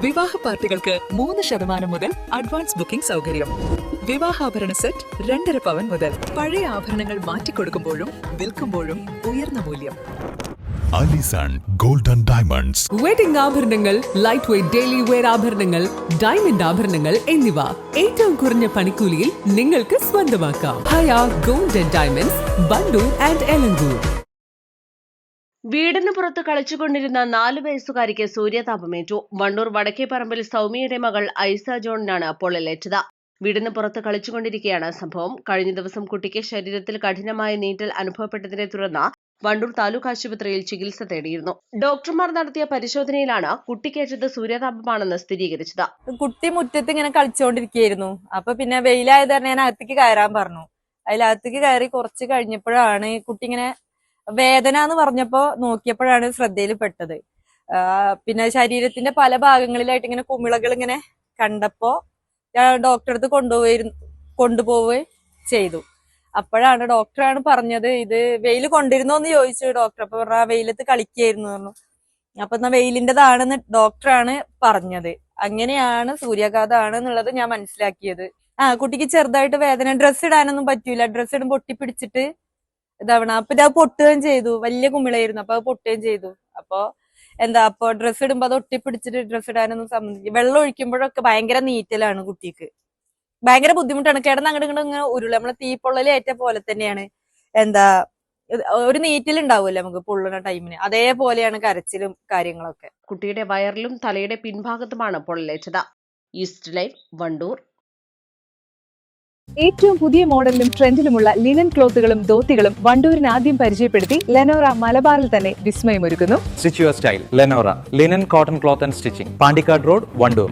വിവാഹ പാർട്ടികൾക്ക് 3% മുതൽ അഡ്വാൻസ് ബുക്കിംഗ് സൗകര്യം. വിവാഹാഭരണ സെറ്റ് 2.5 പവൻ മുതൽ. പഴയ ആഭരണങ്ങൾ മാറ്റിക്കൊടുക്കുമ്പോഴും വിൽക്കുമ്പോഴും ഉയർന്ന മൂല്യം. Alison golden diamonds. വെഡിംഗ് ആഭരണങ്ങൾ, ലൈറ്റ് വെയ്റ്റ് ഡെയിലി വെയർ ആഭരണങ്ങൾ, ഡയമണ്ട് ആഭരണങ്ങൾ എന്നിവ ഏറ്റവും കുറഞ്ഞ പണിക്കൂലിയിൽ നിങ്ങൾക്ക് സ്വന്തമാക്കാം. Haya golden diamonds, Wandoor and Elankur. വീടിന് പുറത്ത് കളിച്ചുകൊണ്ടിരുന്ന 4 വയസ്സുകാരിക്ക് സൂര്യതാപമേറ്റു. വണ്ടൂർ വടക്കേപ്പറമ്പിൽ സൗമ്യയുടെ മകൾ ഐസ ജോണിനാണ് പൊള്ളലേറ്റത്. വീടിന് പുറത്ത് കളിച്ചുകൊണ്ടിരിക്കെയാണ് സംഭവം. കഴിഞ്ഞ ദിവസം കുട്ടിക്ക് ശരീരത്തിൽ കഠിനമായ നീറ്റൽ അനുഭവപ്പെട്ടതിനെ തുടർന്ന് വണ്ടൂർ താലൂക്ക് ആശുപത്രിയിൽ ചികിത്സ തേടിയിരുന്നു. ഡോക്ടർമാർ നടത്തിയ പരിശോധനയിലാണ് കുട്ടിക്കേറ്റത് സൂര്യതാപമാണെന്ന് സ്ഥിരീകരിച്ചത്. കുട്ടി മുറ്റത്ത് ഇങ്ങനെ കളിച്ചുകൊണ്ടിരിക്കുകയായിരുന്നു. അപ്പൊ പിന്നെ വെയിലായത് തന്നെ ഞാൻ അകത്തേക്ക് കയറാൻ പറഞ്ഞു. അതിലകത്തേക്ക് കയറി കുറച്ച് കഴിഞ്ഞപ്പോഴാണ് കുട്ടി ഇങ്ങനെ വേദന എന്ന് പറഞ്ഞപ്പോ നോക്കിയപ്പോഴാണ് ശ്രദ്ധയിൽ പെട്ടത്. പിന്നെ ശരീരത്തിന്റെ പല ഭാഗങ്ങളിലായിട്ട് ഇങ്ങനെ കുമിളകൾ ഇങ്ങനെ കണ്ടപ്പോ ഞാൻ ഡോക്ടറെ അടുത്ത് കൊണ്ടുപോവുകയും ചെയ്തു. അപ്പോഴാണ് ഡോക്ടറാണ് പറഞ്ഞത്, ഇത് വെയിൽ കൊണ്ടിരുന്നോന്ന് ചോദിച്ചു ഡോക്ടർ. അപ്പൊ പറഞ്ഞ വെയിലത്ത് കളിക്കായിരുന്നു പറഞ്ഞു. അപ്പൊ എന്നാ വെയിലിൻ്റെതാണെന്ന് ഡോക്ടറാണ് പറഞ്ഞത്. അങ്ങനെയാണ് സൂര്യാഘാതമാണ് എന്നുള്ളത് ഞാൻ മനസ്സിലാക്കിയത്. കുട്ടിക്ക് ചെറുതായിട്ട് വേദന, ഡ്രസ്സ് ഇടാനൊന്നും പറ്റൂല. ഡ്രസ്സ് ഇടുമ്പോൾ പൊട്ടിപ്പിടിച്ചിട്ട് ഇതാവണം. അപ്പൊ ഇത് പൊട്ടുകയും ചെയ്തു. വലിയ കുമിളായിരുന്നു. അപ്പൊ അത് പൊട്ടുകയും ചെയ്തു. അപ്പൊ ഡ്രസ്സ് ഇടുമ്പോ അത് ഒട്ടിപ്പിടിച്ചിട്ട് ഡ്രസ്സ് ഇടാനൊന്നും സംബന്ധിക്കും. വെള്ളം ഒഴിക്കുമ്പോഴൊക്കെ ഭയങ്കര നീറ്റലാണ് കുട്ടിക്ക്. ഭയങ്കര ബുദ്ധിമുട്ടാണ്. കിടന്ന് അങ്ങോട്ട് ഇങ്ങനെ ഉരുള നമ്മളെ തീപ്പൊള്ളലേറ്റ പോലെ തന്നെയാണ്. ഒരു നീറ്റിലുണ്ടാവുമല്ലോ നമുക്ക് പൊള്ളുന്ന ടൈമിന്, അതേപോലെയാണ് കരച്ചിലും കാര്യങ്ങളൊക്കെ. കുട്ടിയുടെ വയറിലും തലയുടെ പിൻഭാഗത്തുമാണ് പൊള്ളലേറ്റത്. East line, Wandoor. ഏറ്റവും പുതിയ മോഡലിലും ട്രെൻഡിലുമുള്ള ലിനൻ ക്ലോത്തുകളും ധോത്തികളും വണ്ടൂരിന് ആദ്യം പരിചയപ്പെടുത്തി ലെനോറ മലബാറിൽ തന്നെ വിസ്മയമൊരുക്കുന്നു. Stitch your style Lenora linen cotton cloth and stitching, Pandikkad road, Wandoor.